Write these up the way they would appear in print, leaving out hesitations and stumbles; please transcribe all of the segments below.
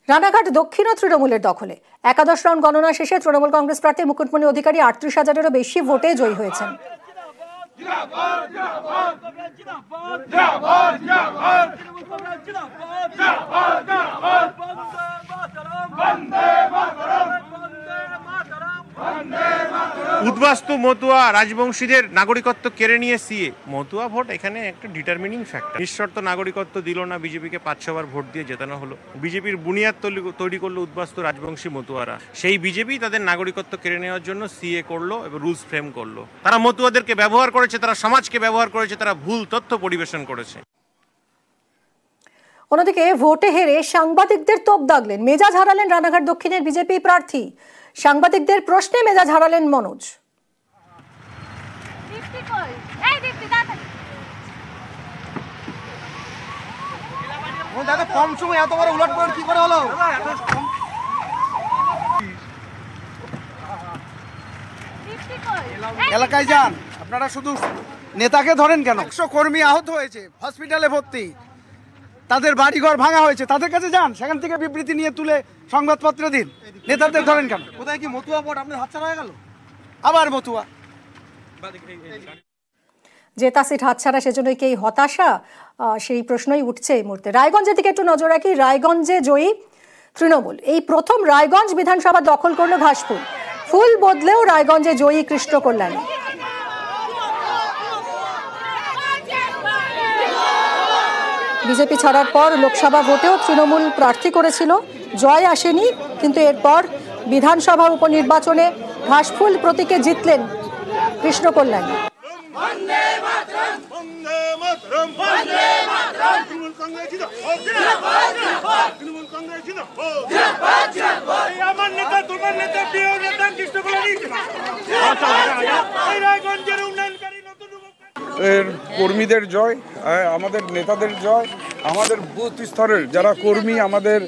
রানাঘাট দক্ষিণ তৃণমূলের দখলে। একাদশ রাউন্ড গণনা শেষে তৃণমূল কংগ্রেস প্রার্থী মুকুটমণি অধিকারী ৩৮,০০০-এরও বেশি ভোটে জয়ী হয়েছেন। উদ্বাস্তু মতুয়া রাজবংশীদের নাগরিকত্ব কেড়ে নিয়ে সিএ। মতুয়া ভোট এখানে একটা ডিটারমিনিং ফ্যাক্টর। নিঃশর্ত নাগরিকত্ব দিল না, বিজেপিকে ৫-৬বার ভোট দিয়ে জেতানো হলো। বিজেপির বুনিয়াদ তৈরি করলো উদ্বাস্তু রাজবংশী মতুয়ারা। সেই বিজেপি তাদের নাগরিকত্ব কেড়ে নেওয়ার জন্য সিএ করলো এবং রুলস ফ্রেম করলো। তারা মতুয়াদেরকে ব্যবহার করেছে, তারা সমাজকে ব্যবহার করেছে, তারা ভুল তথ্য পরিবেশন করেছে। অন্যদিকে ভোটে হেরে সাংবাদিকদের তোপ দাগলেন, মেজাজ হারালেন রানাঘাট দক্ষিণের বিজেপি প্রার্থী। সাংবাদিকদের প্রশ্নে মেজাজ হারালেন মনোজ। কম সময় এত বড় উলট পালট কি করে হলো? এলাকায় যান, আপনারা শুধু নেতাকে ধরেন কেন? ১০০ কর্মী আহত হয়েছে, হসপিটালে ভর্তি, তাদের বাড়িঘর ভাঙা হয়েছে, তাদের কাছে যান, সেখান থেকে বিবৃতি নিয়ে তুলে সংবাদপত্র দিন। নেতাদের ধরেন কেন? কোথায় কি মতুয়া ভোট আপনার হাতছাড়া হয়ে গেল? আবার মতুয়া জেতা সিট হাতছাড়া, সেজন্যই কি এই হতাশা? সেই প্রশ্নই উঠছে এই মুহূর্তে। রায়গঞ্জের দিকে একটু নজর রাখি। রায়গঞ্জে জয়ী তৃণমূল। এই প্রথম রায়গঞ্জ বিধানসভা দখল করলো ঘাসফুল। ফুল বদলেও রায়গঞ্জে জয়ী কৃষ্ণ কল্যাণী। বিজেপি ছাড়ার পর লোকসভা ভোটেও তৃণমূল প্রার্থী করেছিল, জয় আসেনি, কিন্তু এরপর বিধানসভা উপনির্বাচনে ঘাসফুল প্রতীকে জিতলেন কৃষ্ণ কল্যাণী। কর্মীদের জয়, আমাদের নেতাদের জয়, আমাদের বুথ স্তরের যারা কর্মী, আমাদের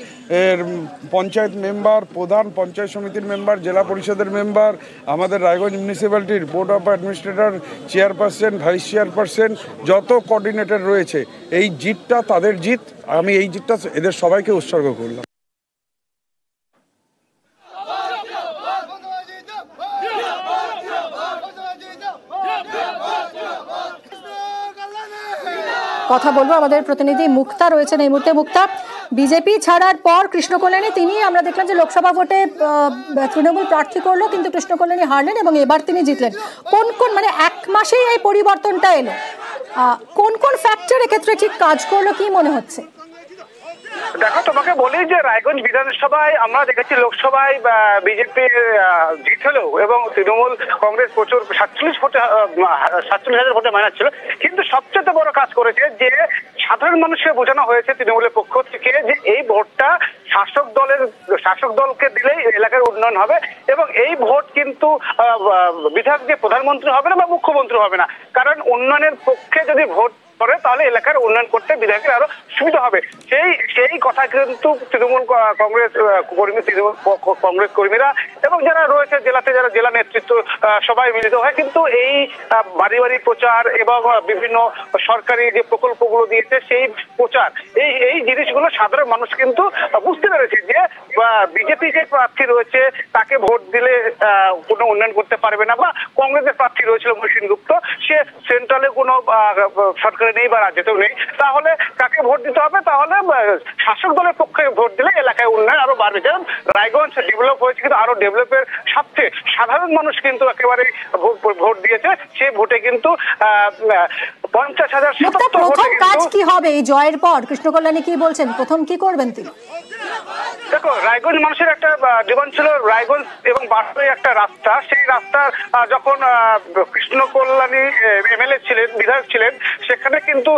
পঞ্চায়েত মেম্বার, প্রধান পঞ্চায়েত সমিতির মেম্বার, জেলা পরিষদের মেম্বার, আমাদের রায়গঞ্জ মিউনিসিপ্যালিটির board of administrator chairperson, vice chairperson, যত কোঅর্ডিনেটর রয়েছে, এই জিতটা তাদের জিত। আমি এই জিতটা এদের সবাইকে উৎসর্গ করলাম। কথা বলবো, আমাদের প্রতিনিধি মুক্তা রয়েছেন এই মুহূর্তে। মুক্তা, বিজেপি ছাড়ার পর কৃষ্ণ কল্যাণী, তিনি আমরা দেখলাম যে লোকসভা ভোটে তৃণমূল প্রার্থী করলো, কিন্তু কৃষ্ণ কল্যাণী হারলেন এবং এবার তিনি জিতলেন। কোন কোন মানে এক মাসেই এই পরিবর্তনটা এলো, কোন কোন ফ্যাক্টর এক্ষেত্রে ঠিক কাজ করলো, কি মনে হচ্ছে? দেখো, তোমাকে বলি যে রায়গঞ্জ বিধানসভায় আমরা দেখেছি লোকসভায় বিজেপির জিত হলেও এবং তৃণমূল কংগ্রেস প্রচুর 47,000 ভোটে মাইনাস ছিল, কিন্তু সবচেয়ে বড় কাজ করেছে যে সাধারণ মানুষকে বোঝানো হয়েছে তৃণমূলের পক্ষ থেকে যে এই ভোটটা শাসক দলকে দিলেই এলাকার উন্নয়ন হবে এবং এই ভোট কিন্তু বিধায়ক যে প্রধানমন্ত্রী হবে না বা মুখ্যমন্ত্রী হবে না, কারণ উন্নয়নের পক্ষে যদি ভোট করে তাহলে এলাকার উন্নয়ন করতে বিধায়কের আরো সুবিধা হবে। সেই কথা কিন্তু তৃণমূল কংগ্রেস কর্মীরা এবং যারা রয়েছে জেলাতে, যারা জেলা নেতৃত্ব সবাই মিলিত হয় কিন্তু এই বাড়ি বাড়ি প্রচার এবং বিভিন্ন সরকারি যে প্রকল্পগুলো দিয়েছে সেই প্রচার, এই জিনিসগুলো সাধারণ মানুষ কিন্তু বুঝতে পেরেছে যে বিজেপি যে প্রার্থী রয়েছে তাকে ভোট দিলে কোনো উন্নয়ন করতে পারবে না, বা কংগ্রেসের প্রার্থী রয়েছিল মহসিন গুপ্ত, সে সেন্ট্রালে কোনো সরকারি নেই বা রাজ্যতেও নেই, তাহলে কাকে ভোট দিতে হবে? তাহলে শাসক দলের পক্ষে ভোট দিলে এলাকায় উন্নয়ন আরো বাড়বে। কারণ রায়গঞ্জ ডেভেলপ হয়েছে, কিন্তু আরো ডেভেলপের স্বার্থে সাধারণ মানুষ কিন্তু একেবারে ভোট দিয়েছে। সেই ভোটে কিন্তু 50,000 প্রথম কাজ কি হবে এই জয়ের পর? কৃষ্ণ কল্যাণী কি বলছেন, প্রথম কি করবেন তিনি? দেখো, রায়গঞ্জ মানুষের একটা জীবন ছিল রায়গঞ্জ এবং বারোই একটা রাস্তা, সেই রাস্তা যখন কৃষ্ণ কল্যাণী এমএলএ ছিলেন, বিধায়ক ছিলেন, সেখানে কিন্তু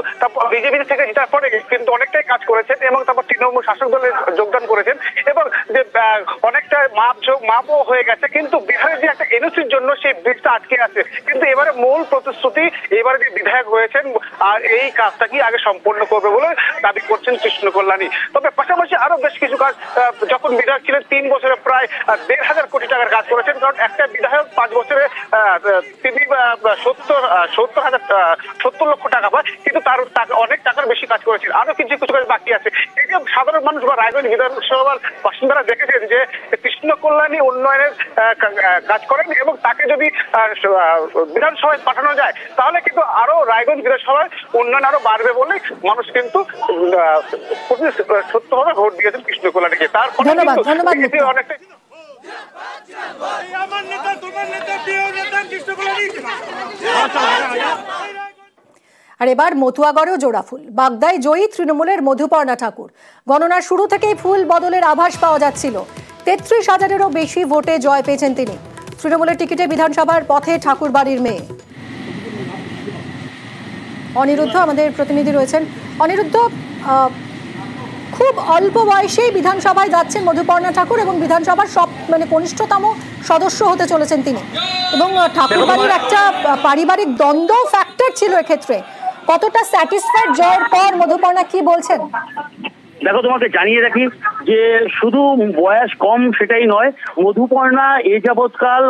বিজেপি থেকে জেতার পরে কিন্তু অনেকটাই কাজ করেছেন এবং তারপর তৃণমূল শাসক দলে যোগদান করেছেন এবং যে অনেকটা মাপও হয়ে গেছে, কিন্তু বিহারের যে একটা এনওসির জন্য সেই ব্রিজটা আটকে আছে। কিন্তু এবারে মূল প্রতিশ্রুতি, এবারে যে বিধায়ক রয়েছেন আর এই কাজটা কি আগে সম্পন্ন করবে বলে দাবি করছেন কৃষ্ণ কল্যাণী। তবে পাশাপাশি আরো বেশ কিছু কাজ, যখন বিধায়ক ছিলেন 3 বছরে প্রায় 1,500 কোটি টাকার কাজ করেছেন, কারণ একটা বিধায়ক 5 বছরে তিনি 70 লক্ষ টাকা পায়, কিন্তু তার অনেক টাকার বেশি কাজ করেছেন। আরো কিছু কাজ বাকি বাকি আছে। এই যে সাধারণ মানুষ বা রায়গঞ্জ বিধানসভার বাসিন্দারা দেখেছেন যে কৃষ্ণ কল্যাণী উন্নয়নের কাজ করেন এবং তাকে যদি বিধানসভায় পাঠানো যায় তাহলে কিন্তু আরো রায়গঞ্জ বিধানসভায় উন্নয়ন আরো বাড়বে বলে মানুষ কিন্তু সত্যভাবে ভোট দিয়েছেন কৃষ্ণ কল্যাণীকে। তার ফলে কিন্তু অনেকটাই আর এবার মতুয়াগড়েও জোড়াফুল। বাগদায় জয়ী তৃণমূলের মধুপর্ণা ঠাকুর। গণনার শুরু থেকেই ফুল বদলের আভাস পাওয়া যাচ্ছিল। ৩৩,০০০-এরও বেশি ভোটে জয় পেয়েছেন তিনি। তৃণমূলের টিকিটে বিধানসভার পথে ঠাকুর বাড়ির মেয়ে। অনিরুদ্ধ আমাদের প্রতিনিধি রয়েছেন। অনিরুদ্ধ, খুব অল্প বয়সেই বিধানসভায় যাচ্ছেন মধুপর্ণা ঠাকুর এবং বিধানসভার সব কনিষ্ঠতম সদস্য হতে চলেছেন তিনি, এবং ঠাকুরবাড়ির একটা পারিবারিক দ্বন্দ্ব ফ্যাক্টর ছিল এক্ষেত্রে। কতটা স্যাটিসফাইড জয়ের পর মধুপর্ণা কি বলছেন? দেখো, তোমাকে জানিয়ে রাখি যে শুধু বয়স কম সেটাই নয়, মধুপর্ণা এ যাবৎকাল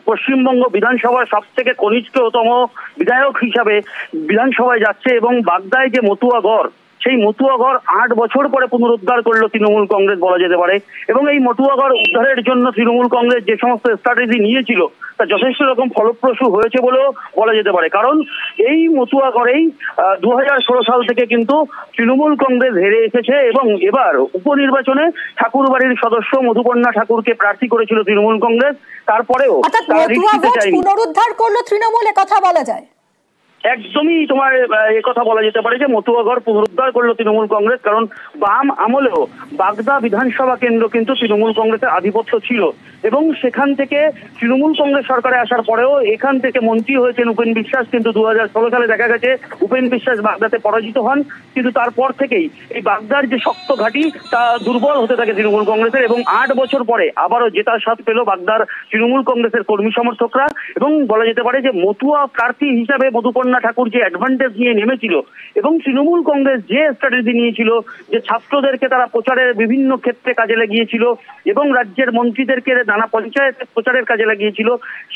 পশ্চিমবঙ্গ বিধানসভার সব থেকে কনিষ্ঠতম বিধায়ক হিসাবে বিধানসভায় যাচ্ছে এবং বাগদায় যে মতুয়াগড়, সেই মতুয়াগড় ৮ বছর পরে পুনরুদ্ধার করলো তৃণমূল কংগ্রেস বলা যেতে পারে। এবং এই মতুয়াগড় উদ্ধারের জন্য তৃণমূল কংগ্রেস যে সমস্ত স্ট্র্যাটেজি নিয়েছিল তা যথেষ্ট রকম ফলপ্রসূ হয়েছে বলেও বলা যেতে পারে। কারণ এই মতুয়াগড়েই 2016 সাল থেকে কিন্তু তৃণমূল কংগ্রেস হেরে এসেছে এবং এবার উপনির্বাচনে ঠাকুরবাড়ির সদস্য মধুপর্ণা ঠাকুরকে প্রার্থী করেছিল তৃণমূল কংগ্রেস। তারপরেও পুনরুদ্ধার করলো তৃণমূল, কথা বলা যায়? একদমই তোমার কথা বলা যেতে পারে যে মতুয়াগড় পুনরুদ্ধার করলো তৃণমূল কংগ্রেস। কারণ বাম আমলেও বাগদা বিধানসভা কেন্দ্র কিন্তু তৃণমূল কংগ্রেসের আধিপত্য ছিল এবং সেখান থেকে তৃণমূল কংগ্রেস সরকারে আসার পরেও এখান থেকে মন্ত্রী হয়েছেন উপেন বিশ্বাস। কিন্তু 2016 সালে দেখা গেছে উপেন বিশ্বাস বাগদাতে পরাজিত হন, কিন্তু তারপর থেকেই এই বাগদার যে শক্ত ঘাঁটি তা দুর্বল হতে থাকে তৃণমূল কংগ্রেসের এবং 8 বছর পরে আবারও জেতার স্বাদ পেল বাগদার তৃণমূল কংগ্রেসের কর্মী সমর্থকরা। এবং বলা যেতে পারে যে মতুয়া প্রার্থী হিসাবে মধুপর্ণা ঠাকুর যে অ্যাডভান্টেজ নিয়ে নেমেছিল এবং তৃণমূল কংগ্রেস যে স্ট্র্যাটেজি নিয়েছিল যে ছাত্রদেরকে তারা প্রচারের বিভিন্ন ক্ষেত্রে কাজে লাগিয়েছিল এবং রাজ্যের মন্ত্রীদেরকে নানা পঞ্চায়েত প্রচারের কাজে লাগিয়েছিল,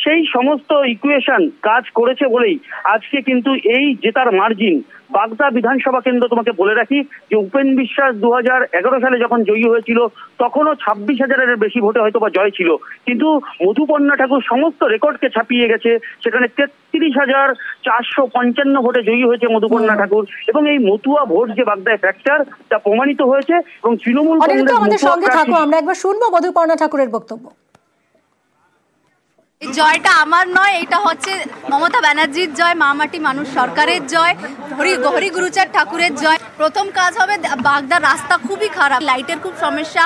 সেই সমস্ত ইকুয়েশন কাজ করেছে বলেই আজকে কিন্তু এই জেতার মার্জিন বাগদা বিধানসভা কেন্দ্র। তোমাকে বলে রাখি যে উপেন বিশ্বাস 2011 সালে যখন জয়ী হয়েছিল তখনও 26,000-এর বেশি ভোটে হয়তো বা জয় ছিল, কিন্তু মধুপর্ণা ঠাকুর সমস্ত রেকর্ডকে ছাপিয়ে গেছে। সেখানে 33,455 ভোটে জয়ী হয়েছে মধুপর্ণা ঠাকুর এবং এই মতুয়া ভোট যে বাগদায় ফ্যাক্টর তা প্রমাণিত হয়েছে এবং তৃণমূল কংগ্রেস আমাদের সঙ্গে থাকো, আমরা একবার শুনবো মধুপর্ণা ঠাকুরের বক্তব্য। এই জয়টা আমার নয়, এটা হচ্ছে মমতা ব্যানার্জির জয়, মামাটি মানুষ সরকারের জয়, হরি গুরুচাঁদ ঠাকুরের জয়। প্রথম কাজ হবে বাগদার রাস্তা খুবই খারাপ, লাইটের খুব সমস্যা,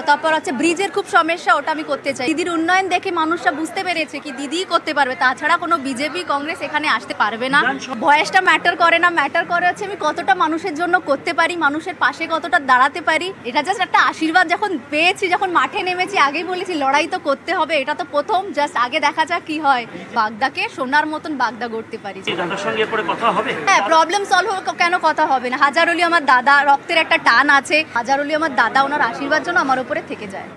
তারপর হচ্ছে ব্রিজের খুব সমস্যা, ওটা আমি করতে চাই। দিদির উন্নয়ন দেখে মানুষরা বুঝতে পেরেছে কি দিদিই করতে পারবে, তাছাড়া কোনো বিজেপি কংগ্রেস এখানে আসতে পারবে না। বয়সটা ম্যাটার করে না, ম্যাটার করে হচ্ছে আমি কতটা মানুষের জন্য করতে পারি, মানুষের পাশে কতটা দাঁড়াতে পারি। এটা জাস্ট একটা আশীর্বাদ যখন পেয়েছি, যখন মাঠে নেমেছি, আগেই বলেছি লড়াই তো করতে হবে, এটা তো প্রথম, জাস্ট আগে দেখা যাক কি হয়। বাগদাকে সোনার মতন বাগদা গড়তে পারি। হ্যাঁ, প্রবলেম সলভ কেন কথা হবে না। হাজার অলি আমার দাদা, রক্তের একটা টান আছে, হাজার অলি আমার দাদা, ওনার আশীর্বাদ জন্য আমার উপরে থেকে যায়।